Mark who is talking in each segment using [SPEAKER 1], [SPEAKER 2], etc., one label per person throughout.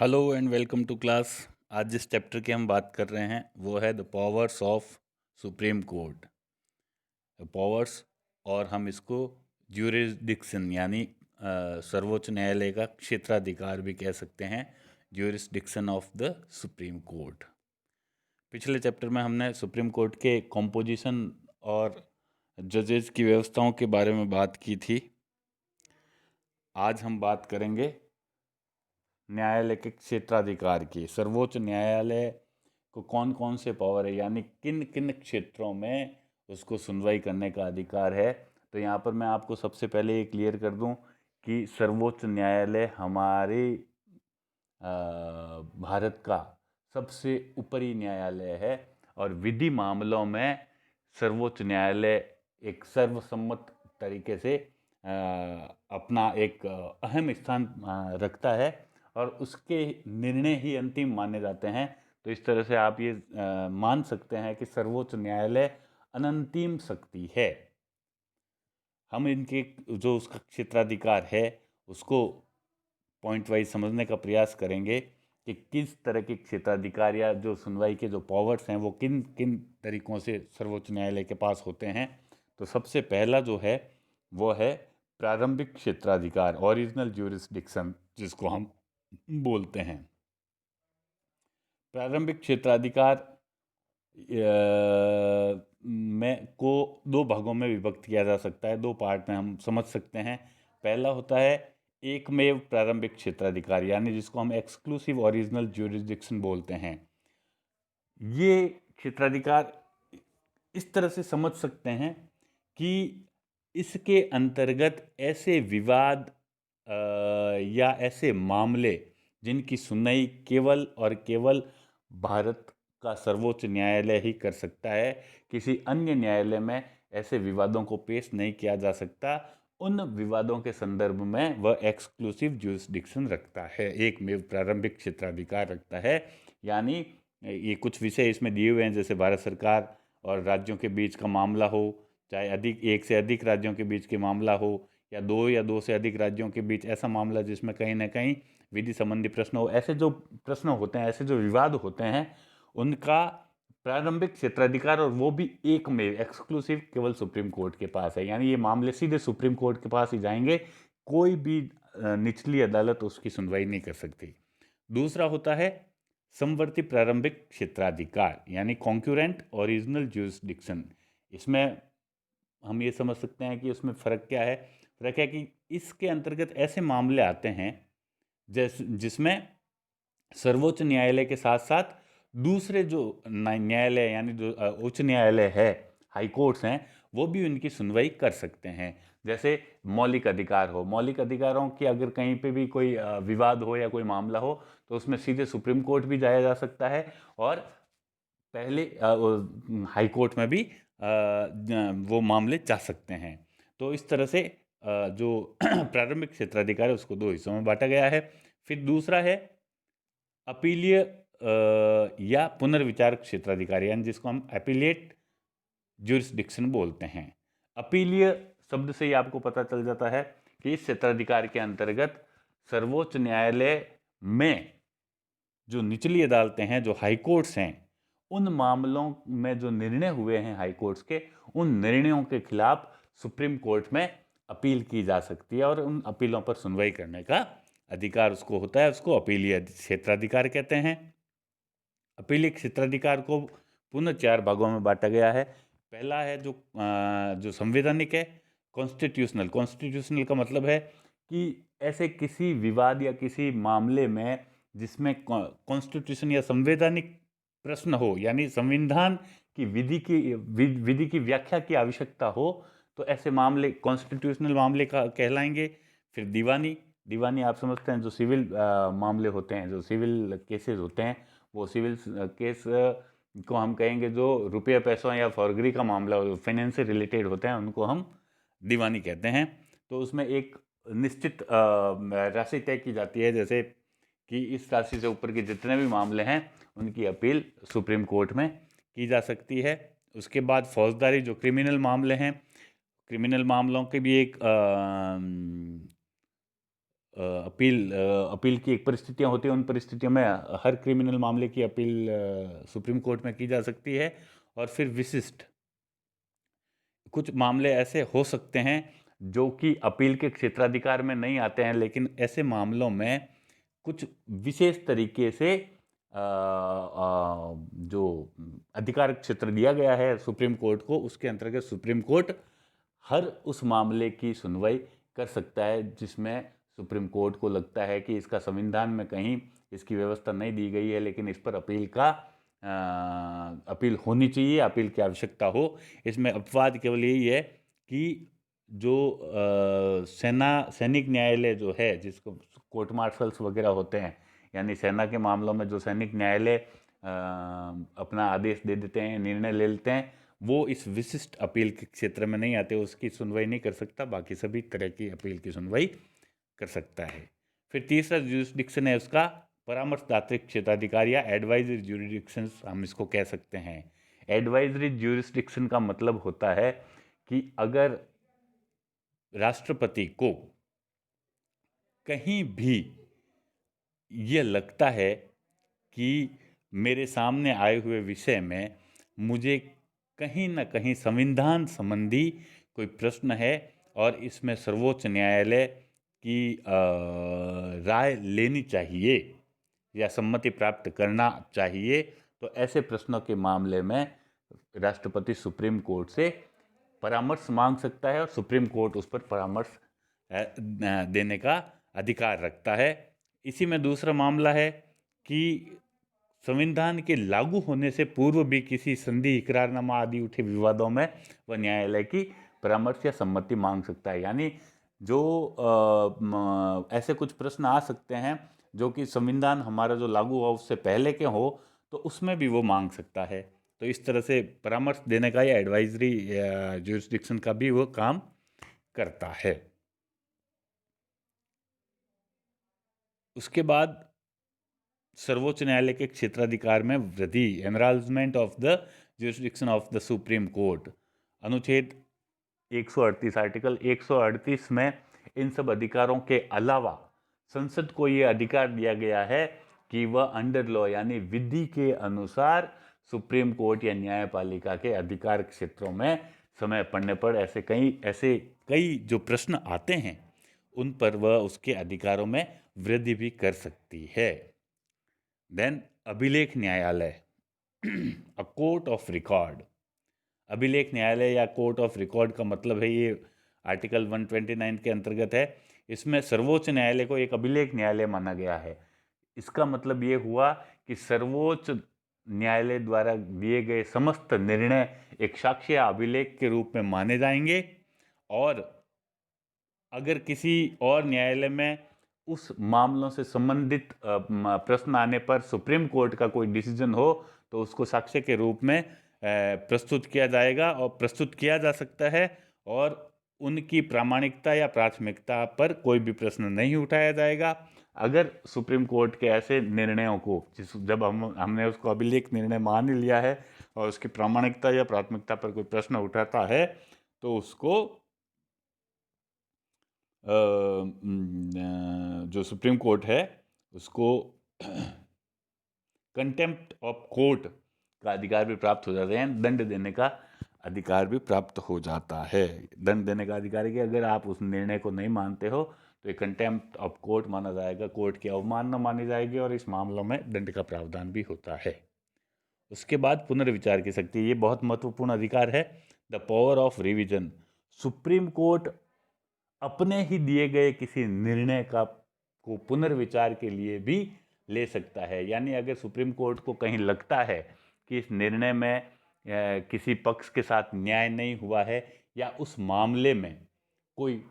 [SPEAKER 1] Hello and welcome to class. आज जिस chapter की हम बात कर रहे हैं वो है the powers of supreme court. Powers, और हम इसको ज्यूरिसडिक्शन यानी सर्वोच्च न्यायालय का क्षेत्राधिकार भी कह सकते हैं। Jurisdiction of the Supreme court. पिछले चैप्टर में हमने सुप्रीम कोर्ट के कॉम्पोजिशन और जजेस की व्यवस्थाओं के बारे में बात की थी। आज हम बात करेंगे न्यायालय के क्षेत्राधिकार की। सर्वोच्च न्यायालय को कौन कौन से पावर है, यानी किन किन क्षेत्रों में उसको सुनवाई करने का अधिकार है। तो यहाँ पर मैं आपको सबसे पहले ये क्लियर कर दूं कि सर्वोच्च न्यायालय हमारे भारत का सबसे ऊपरी न्यायालय है और विधि मामलों में सर्वोच्च न्यायालय एक सर्वसम्मत तरीके से अपना एक अहम स्थान रखता है और उसके निर्णय ही अंतिम माने जाते हैं। तो इस तरह से आप ये मान सकते हैं कि सर्वोच्च न्यायालय अनंतिम शक्ति है। हम इनके जो उसका क्षेत्राधिकार है उसको पॉइंट वाइज समझने का प्रयास करेंगे कि किस तरह के क्षेत्राधिकार या जो सुनवाई के जो पावर्स हैं वो किन किन तरीकों से सर्वोच्च न्यायालय के पास होते हैं। तो सबसे पहला जो है वो है प्रारंभिक क्षेत्राधिकार, ओरिजिनल ज्यूरिसडिक्शन जिसको हम बोलते हैं। प्रारंभिक क्षेत्राधिकार में को दो भागों में विभक्त किया जा सकता है, दो पार्ट में हम समझ सकते हैं। पहला होता है एकमेव प्रारंभिक क्षेत्राधिकार, यानी जिसको हम एक्सक्लूसिव ओरिजिनल ज्यूरिसडिक्शन बोलते हैं। ये क्षेत्राधिकार इस तरह से समझ सकते हैं कि इसके अंतर्गत ऐसे विवाद या ऐसे मामले जिनकी सुनवाई केवल और केवल भारत का सर्वोच्च न्यायालय ही कर सकता है, किसी अन्य न्यायालय में ऐसे विवादों को पेश नहीं किया जा सकता, उन विवादों के संदर्भ में वह एक्सक्लूसिव ज्यूरिसडिक्शन रखता है, एकमेव प्रारंभिक क्षेत्राधिकार रखता है। यानी ये कुछ विषय इसमें दिए हुए हैं, जैसे भारत सरकार और राज्यों के बीच का मामला हो, चाहे अधिक एक से अधिक राज्यों के बीच के मामला हो, या दो से अधिक राज्यों के बीच ऐसा मामला जिसमें कहीं ना कहीं विधि संबंधी प्रश्न हो। ऐसे जो प्रश्न होते हैं, ऐसे जो विवाद होते हैं, उनका प्रारंभिक क्षेत्राधिकार, और वो भी एक में एक्सक्लूसिव केवल सुप्रीम कोर्ट के पास है। यानी ये मामले सीधे सुप्रीम कोर्ट के पास ही जाएंगे, कोई भी निचली अदालत उसकी सुनवाई नहीं कर सकती। दूसरा होता है समवर्ती प्रारंभिक क्षेत्राधिकार, यानी कॉन्क्यूरेंट ओरिजिनल ज्यूरिसडिक्शन। इसमें हम ये समझ सकते हैं कि उसमें फ़र्क क्या है। फ़र्क है कि इसके अंतर्गत ऐसे मामले आते हैं जिसमें सर्वोच्च न्यायालय के साथ साथ दूसरे जो न्यायालय यानी जो उच्च न्यायालय है, हाई कोर्ट्स हैं, वो भी उनकी सुनवाई कर सकते हैं। जैसे मौलिक अधिकार हो, मौलिक अधिकारों की अगर कहीं पे भी कोई विवाद हो या कोई मामला हो तो उसमें सीधे सुप्रीम कोर्ट भी जाया जा सकता है और पहले हाई कोर्ट में भी वो मामले जा सकते हैं। तो इस तरह से जो प्रारंभिक क्षेत्राधिकार है उसको दो हिस्सों में बांटा गया है। फिर दूसरा है अपीलीय या पुनर्विचार क्षेत्राधिकार, यानी जिसको हम अपीलेट ज्यूरिसडिक्शन बोलते हैं। अपीलीय शब्द से ही आपको पता चल जाता है कि इस क्षेत्राधिकार के अंतर्गत सर्वोच्च न्यायालय में जो निचली अदालतें हैं, जो हाई कोर्ट्स हैं, उन मामलों में जो निर्णय हुए हैं हाई कोर्ट्स के, उन निर्णयों के खिलाफ सुप्रीम कोर्ट में अपील की जा सकती है और उन अपीलों पर सुनवाई करने का अधिकार उसको होता है। उसको अपीलीय क्षेत्राधिकार कहते हैं। अपीलीय क्षेत्राधिकार को पुनः चार भागों में बांटा गया है। पहला है जो संवैधानिक है, कॉन्स्टिट्यूशनल। कॉन्स्टिट्यूशनल का मतलब है कि ऐसे किसी विवाद या किसी मामले में जिसमें कॉन्स्टिट्यूशन या संवैधानिक प्रश्न हो, यानी संविधान की विधि की व्याख्या की आवश्यकता हो, तो ऐसे मामले कॉन्स्टिट्यूशनल मामले का कहलाएंगे। फिर दीवानी। दीवानी आप समझते हैं, जो सिविल मामले होते हैं, जो सिविल केसेस होते हैं, वो सिविल केस को हम कहेंगे जो रुपये पैसों या फॉर्जरी का मामला फाइनेंस से रिलेटेड होते हैं, उनको हम दीवानी कहते हैं। तो उसमें एक निश्चित राशि तय की जाती है, जैसे कि इस राशि से ऊपर के जितने भी मामले हैं उनकी अपील सुप्रीम कोर्ट में की जा सकती है। उसके बाद फौजदारी, जो क्रिमिनल मामले हैं, क्रिमिनल मामलों के भी एक अपील की एक परिस्थितियाँ होती हैं, उन परिस्थितियों में हर क्रिमिनल मामले की अपील सुप्रीम कोर्ट में की जा सकती है। और फिर विशिष्ट कुछ मामले ऐसे हो सकते हैं जो कि अपील के क्षेत्राधिकार में नहीं आते हैं, लेकिन ऐसे मामलों में कुछ विशेष तरीके से जो अधिकार क्षेत्र दिया गया है सुप्रीम कोर्ट को, उसके अंतर्गत सुप्रीम कोर्ट हर उस मामले की सुनवाई कर सकता है जिसमें सुप्रीम कोर्ट को लगता है कि इसका संविधान में कहीं इसकी व्यवस्था नहीं दी गई है, लेकिन इस पर अपील होनी चाहिए, अपील की आवश्यकता हो। इसमें अपवाद केवल यही है कि जो सैनिक न्यायालय जो है, जिसको कोर्ट मार्शल्स वगैरह होते हैं, यानी सेना के मामलों में जो सैनिक न्यायालय अपना आदेश दे देते हैं, निर्णय ले लेते हैं, वो इस विशिष्ट अपील के क्षेत्र में नहीं आते, उसकी सुनवाई नहीं कर सकता। बाकी सभी तरह की अपील की सुनवाई कर सकता है। फिर तीसरा जुरिस्डिक्शन है उसका परामर्शदात्री क्षेत्राधिकार या एडवाइजरी ज्यूरिडिक्शन, हम इसको कह सकते हैं। एडवाइजरी ज्यूरिस्डिक्शन का मतलब होता है कि अगर राष्ट्रपति को कहीं भी ये लगता है कि मेरे सामने आए हुए विषय में मुझे कहीं ना कहीं संविधान संबंधी कोई प्रश्न है और इसमें सर्वोच्च न्यायालय की राय लेनी चाहिए या सम्मति प्राप्त करना चाहिए, तो ऐसे प्रश्नों के मामले में राष्ट्रपति सुप्रीम कोर्ट से परामर्श मांग सकता है और सुप्रीम कोर्ट उस पर परामर्श देने का अधिकार रखता है। इसी में दूसरा मामला है कि संविधान के लागू होने से पूर्व भी किसी संधि, इकरारनामा आदि उठे विवादों में वह न्यायालय की परामर्श या सम्मति मांग सकता है। यानी जो ऐसे कुछ प्रश्न आ सकते हैं जो कि संविधान हमारा जो लागू हुआ उससे पहले के हो, तो उसमें भी वो मांग सकता है। तो इस तरह से परामर्श देने का या एडवाइजरी ज्यूरिसडिक्शन का भी वो काम करता है। उसके बाद सर्वोच्च न्यायालय के क्षेत्राधिकार में वृद्धि, enlargement of the jurisdiction of the Supreme Court. अनुच्छेद 138, आर्टिकल 138 में इन सब अधिकारों के अलावा संसद को ये अधिकार दिया गया है कि वह अंडर लॉ यानी विधि के अनुसार सुप्रीम कोर्ट या न्यायपालिका के अधिकार क्षेत्रों में समय पड़ने पर ऐसे कई जो प्रश्न आते हैं उन पर वह उसके अधिकारों में वृद्धि भी कर सकती है। देन अभिलेख न्यायालय, अ कोर्ट ऑफ रिकॉर्ड। अभिलेख न्यायालय या कोर्ट ऑफ रिकॉर्ड का मतलब है, ये आर्टिकल 129 के अंतर्गत है। इसमें सर्वोच्च न्यायालय को एक अभिलेख न्यायालय माना गया है। इसका मतलब ये हुआ कि सर्वोच्च न्यायालय द्वारा दिए गए समस्त निर्णय एक साक्ष्य या अभिलेख के रूप में माने जाएंगे, और अगर किसी और न्यायालय में उस मामलों से संबंधित प्रश्न आने पर सुप्रीम कोर्ट का कोई डिसीजन हो तो उसको साक्ष्य के रूप में प्रस्तुत किया जाएगा और प्रस्तुत किया जा सकता है, और उनकी प्रामाणिकता या प्राथमिकता पर कोई भी प्रश्न नहीं उठाया जाएगा। अगर सुप्रीम कोर्ट के ऐसे निर्णयों को जब हमने उसको अभिलेख निर्णय मान ही लिया है और उसकी प्रामाणिकता या प्राथमिकता पर कोई प्रश्न उठाता है तो उसको जो सुप्रीम कोर्ट है उसको कंटेम्प्ट ऑफ कोर्ट का अधिकार भी प्राप्त हो जाता है, दंड देने का अधिकार भी प्राप्त हो जाता है। दंड देने का अधिकार है कि अगर आप उस निर्णय को नहीं मानते हो तो ये कंटेम्प्ट ऑफ कोर्ट माना जाएगा, कोर्ट की अवमानना मानी जाएगी और इस मामलों में दंड का प्रावधान भी होता है। उसके बाद पुनर्विचार की शक्ति, ये बहुत महत्वपूर्ण अधिकार है। The power of revision, supreme court अपने ही दिए गए किसी निर्णय का को पुनर्विचार के लिए भी ले सकता है। यानी अगर सुप्रीम कोर्ट को कहीं लगता है कि इस निर्णय में किसी पक्ष के साथ न्याय नहीं हुआ है या उस मामले में कोई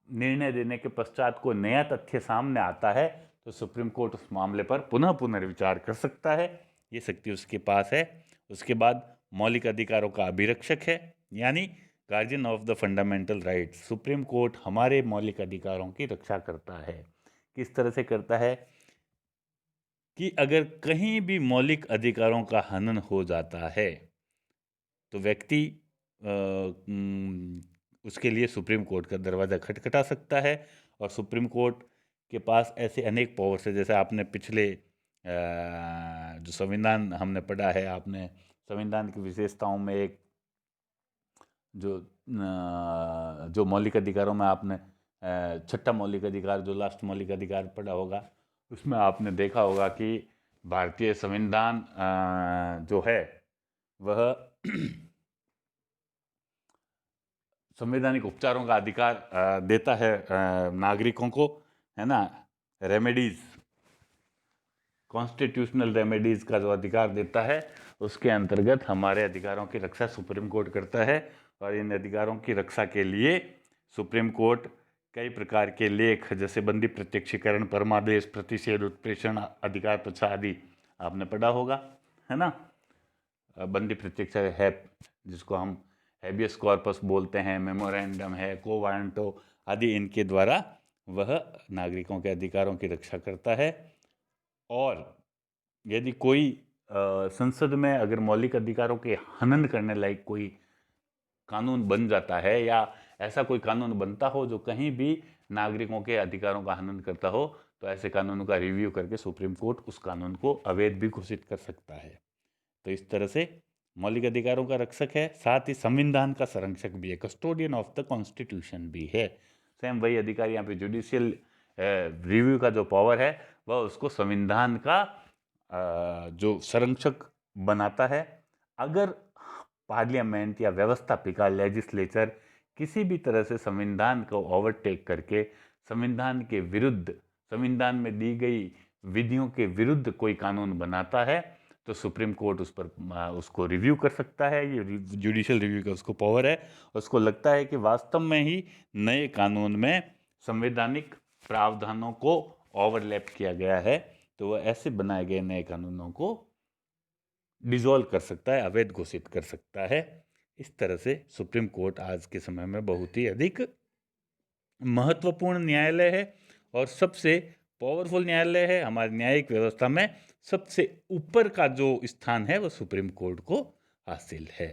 [SPEAKER 1] निर्णय देने के पश्चात कोई नया तथ्य सामने आता है तो सुप्रीम कोर्ट उस मामले पर पुनर्विचार कर सकता है। ये शक्ति उसके पास है। उसके बाद मौलिक अधिकारों का अभिरक्षक है, यानी guardian of the fundamental rights. Supreme court हमारे मौलिक अधिकारों की रक्षा करता है। किस तरह से करता है कि अगर कहीं भी मौलिक अधिकारों का हनन हो जाता है तो व्यक्ति उसके लिए सुप्रीम कोर्ट का दरवाज़ा खटखटा सकता है और सुप्रीम कोर्ट के पास ऐसे अनेक पावर्स है। जैसे आपने पिछले जो संविधान हमने पढ़ा है, आपने संविधान की विशेषताओं में एक जो मौलिक अधिकारों में आपने छठा मौलिक अधिकार, जो लास्ट मौलिक अधिकार पढ़ा होगा, उसमें आपने देखा होगा कि भारतीय संविधान जो है वह संवैधानिक उपचारों का अधिकार देता है नागरिकों को, है ना। रेमेडीज, कॉन्स्टिट्यूशनल रेमेडीज का जो अधिकार देता है, उसके अंतर्गत हमारे अधिकारों की रक्षा सुप्रीम कोर्ट करता है। और इन अधिकारों की रक्षा के लिए सुप्रीम कोर्ट कई प्रकार के लेख, जैसे बंदी प्रत्यक्षीकरण, परमादेश, प्रतिषेध, उत्प्रेषण, अधिकार प्रचार आदि आपने पढ़ा होगा, है ना। बंदी प्रत्यक्ष है जिसको हम हैबियस कॉर्पस बोलते हैं, मेमोरेंडम है, को वारंटो आदि, इनके द्वारा वह नागरिकों के अधिकारों की रक्षा करता है। और यदि कोई संसद में अगर मौलिक अधिकारों के हनन करने लायक कोई कानून बन जाता है, या ऐसा कोई कानून बनता हो जो कहीं भी नागरिकों के अधिकारों का हनन करता हो, तो ऐसे कानूनों का रिव्यू करके सुप्रीम कोर्ट उस कानून को अवैध भी घोषित कर सकता है। तो इस तरह से मौलिक अधिकारों का रक्षक है, साथ ही संविधान का संरक्षक भी है, कस्टोडियन ऑफ द कॉन्स्टिट्यूशन भी है। सेम वही अधिकार यहाँ पे जुडिशियल रिव्यू का जो पावर है वह उसको संविधान का जो संरक्षक बनाता है। अगर पार्लियामेंट या व्यवस्थापिका, लेजिस्लेचर किसी भी तरह से संविधान को ओवरटेक करके संविधान के विरुद्ध, संविधान में दी गई विधियों के विरुद्ध कोई कानून बनाता है, तो सुप्रीम कोर्ट उस पर उसको रिव्यू कर सकता है। ये जुडिशियल रिव्यू का उसको पावर है। उसको लगता है कि वास्तव में ही नए कानून में संवैधानिक प्रावधानों को ओवरलैप किया गया है, तो वह ऐसे बनाए गए नए कानूनों को डिसॉल्व कर सकता है, अवैध घोषित कर सकता है। इस तरह से सुप्रीम कोर्ट आज के समय में बहुत ही अधिक महत्वपूर्ण न्यायालय है और सबसे पावरफुल न्यायालय है। हमारी न्यायिक व्यवस्था में सबसे ऊपर का जो स्थान है वो सुप्रीम कोर्ट को हासिल है।